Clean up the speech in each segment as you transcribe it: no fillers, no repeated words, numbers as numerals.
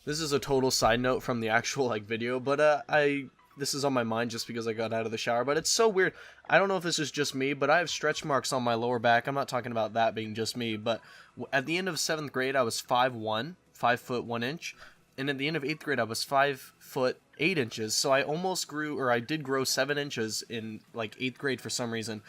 This is a total side note from the actual like video, but this is on my mind just because I got out of the shower. But it's so weird. I don't know if this is just me, but I have stretch marks on my lower back. I'm not talking about that being just me, but at the end of 7th grade, I was 5'1", 5 foot 1 inch, and at the end of 8th grade, I was 5 foot 8 inches. So I almost grew, or I did grow 7 inches in like 8th grade for some reason.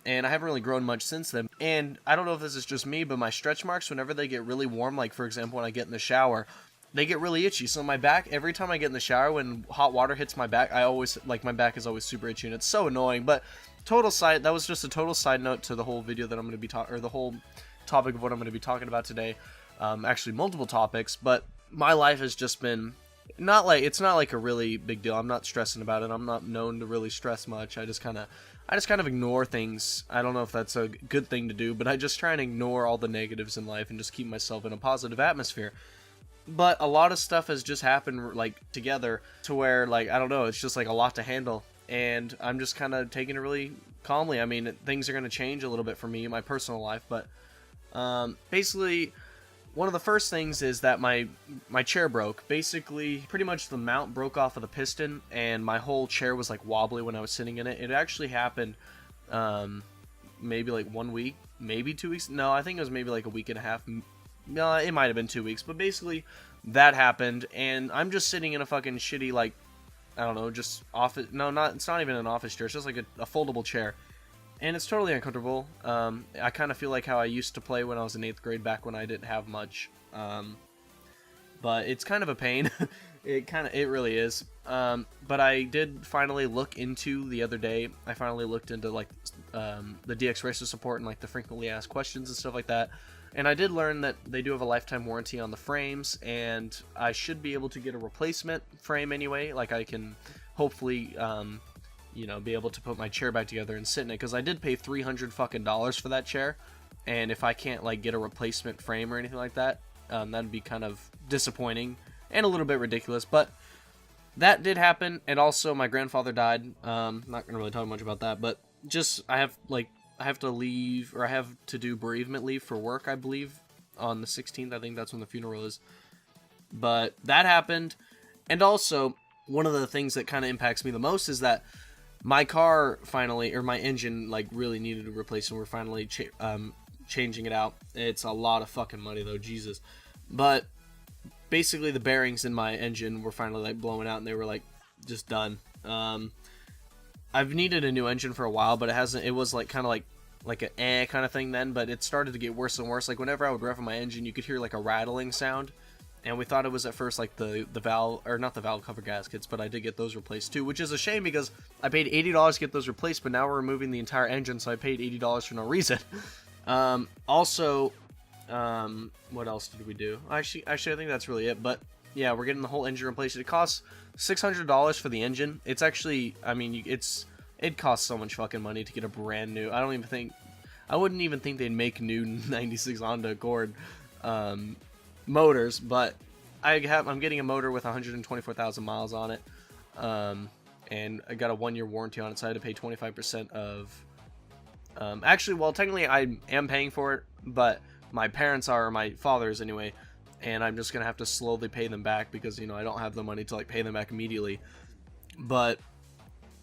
And I haven't really grown much since then. And I don't know if this is just me, but my stretch marks, whenever they get really warm, like for example, when I get in the shower, they get really itchy. So my back, every time I get in the shower, when hot water hits my back, I always, like, my back is always super itchy, and it's so annoying. But that was just a total side note to the whole video that I'm going to be talking, or the whole topic of what I'm going to be talking about today. Actually, multiple topics, but my life has just been it's not like a really big deal. I'm not stressing about it. I'm not known to really stress much. I just kind of ignore things. I don't know if that's a good thing to do, but I just try and ignore all the negatives in life and just keep myself in a positive atmosphere. But a lot of stuff has just happened like together to where, like, I don't know, it's just like a lot to handle, and I'm just kind of taking it really calmly. I mean, things are going to change a little bit for me in my personal life, but basically one of the first things is that my chair broke. Basically, pretty much the mount broke off of the piston, and my whole chair was like wobbly when I was sitting in it. It actually happened maybe like 1 week, maybe 2 weeks. No, I think it was maybe like a week and a half. No, it might have been 2 weeks, but basically that happened, and I'm just sitting in a fucking shitty, like, I don't know, just office, no, it's not even an office chair, it's just like a foldable chair, and it's totally uncomfortable. I kind of feel like how I used to play when I was in 8th grade, back when I didn't have much, but it's kind of a pain. It really is. But I did finally look into, the other day, I finally looked into, like, the DX Racer support and, like, the frequently asked questions and stuff like that. And I did learn that they do have a lifetime warranty on the frames, and I should be able to get a replacement frame anyway. Like, I can hopefully, you know, be able to put my chair back together and sit in it, because I did pay $300 fucking for that chair, and if I can't, like, get a replacement frame or anything like that, that'd be kind of disappointing and a little bit ridiculous. But that did happen, and also my grandfather died. Not gonna really talk much about that, but just I have to leave, or I have to do bereavement leave for work, I believe, on the 16th. I think that's when the funeral is. But that happened. And also, one of the things that kind of impacts me the most is that my car finally, or my engine, like, really needed a replacement. We're finally changing it out. It's a lot of fucking money, though, Jesus. But basically, the bearings in my engine were finally, like, blowing out, and they were, like, just done. I've needed a new engine for a while, but it was like kind of like an kind of thing then, but it started to get worse and worse. Like, whenever I would rev my engine, you could hear like a rattling sound, and we thought it was at first like the valve, or not the valve cover gaskets, but I did get those replaced too, which is a shame because I paid $80 to get those replaced, but now we're removing the entire engine, so I paid $80 for no reason. Also, what else did we do? Actually, I think that's really it, but yeah, we're getting the whole engine replaced. It costs $600 for the engine. It's actually, I mean, it costs so much fucking money to get a brand new. I wouldn't even think they'd make new 96 Honda Accord motors, but I'm getting a motor with 124,000 miles on it, and I got a 1-year warranty on it, so I had to pay 25% of. Actually, well, technically I am paying for it, but my parents are, or my father is anyway, and I'm just gonna have to slowly pay them back because, you know, I don't have the money to, like, pay them back immediately. But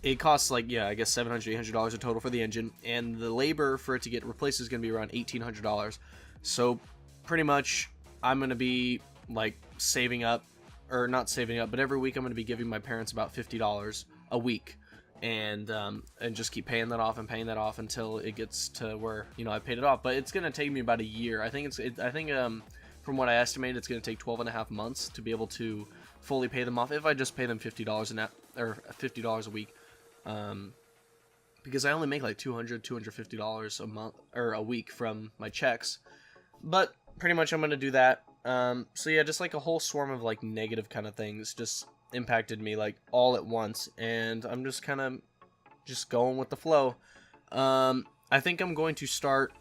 it costs, like, yeah, I guess $700, $800 a total for the engine, and the labor for it to get replaced is gonna be around $1,800. So pretty much I'm gonna be, like, saving up, or not saving up, but every week I'm gonna be giving my parents about $50 a week, and just keep paying that off until it gets to where, you know, I paid it off. But it's gonna take me about a year. I think from what I estimated, it's going to take 12 and a half months to be able to fully pay them off if I just pay them $50 or $50 a week, because I only make like $250 a month, or a week, from my checks. But pretty much I'm going to do that. So yeah, just like a whole swarm of like negative kind of things just impacted me like all at once, and I'm just kind of just going with the flow. I think I'm going to start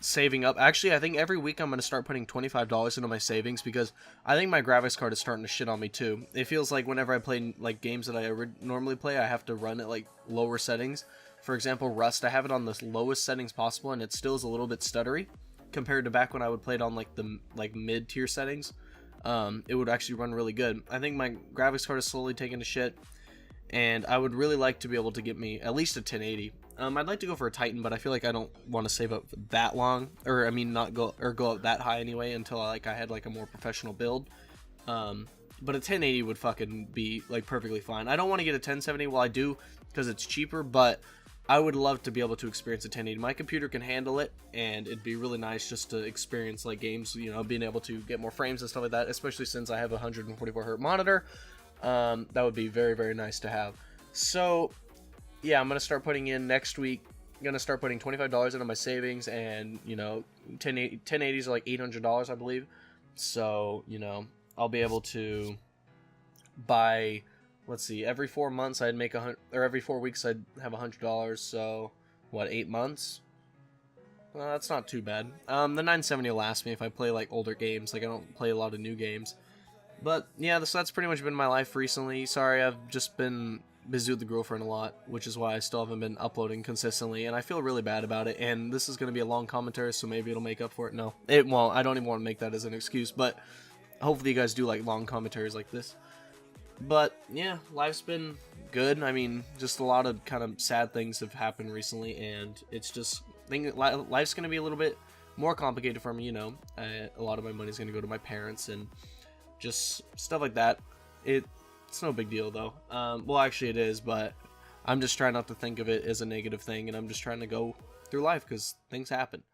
saving up. Actually, I think every week I'm going to start putting $25 into my savings, because I think my graphics card is starting to shit on me too. It feels like whenever I play like games that I normally play, I have to run at like lower settings. For example, Rust, I have it on the lowest settings possible, and it still is a little bit stuttery compared to back when I would play it on like the mid-tier settings. it would actually run really good. I think my graphics card is slowly taking a shit, and I would really like to be able to get me at least a 1080. I'd like to go for a Titan, but I feel like I don't want to save up that long, or I mean not go up that high anyway until I had like a more professional build. But a 1080 would fucking be like perfectly fine. I don't want to get a 1070, well I do because it's cheaper, but I would love to be able to experience a 1080. My computer can handle it, and it'd be really nice just to experience like games, you know, being able to get more frames and stuff like that, especially since I have a 144Hz monitor. That would be very, very nice to have. So yeah, I'm gonna start putting in next week. I'm gonna start putting $25 into my savings, and you know, 1080s are like $800, I believe. So you know, I'll be able to buy. Let's see, every 4 months I'd make every 4 weeks I'd have $100. So what, 8 months? Well, that's not too bad. The 970 will last me if I play like older games. Like I don't play a lot of new games. But yeah, so that's pretty much been my life recently. Sorry, I've just been busy with the girlfriend a lot, which is why I still haven't been uploading consistently, and I feel really bad about it. And this is going to be a long commentary, so maybe it'll make up for it. No, it won't. I don't even want to make that as an excuse, but hopefully you guys do like long commentaries like this. But yeah, life's been good. I mean, just a lot of kind of sad things have happened recently, and it's just life's going to be a little bit more complicated for me, you know. A lot of my money's going to go to my parents and just stuff like that. It's no big deal though. Well, actually it is, but I'm just trying not to think of it as a negative thing, and I'm just trying to go through life because things happen.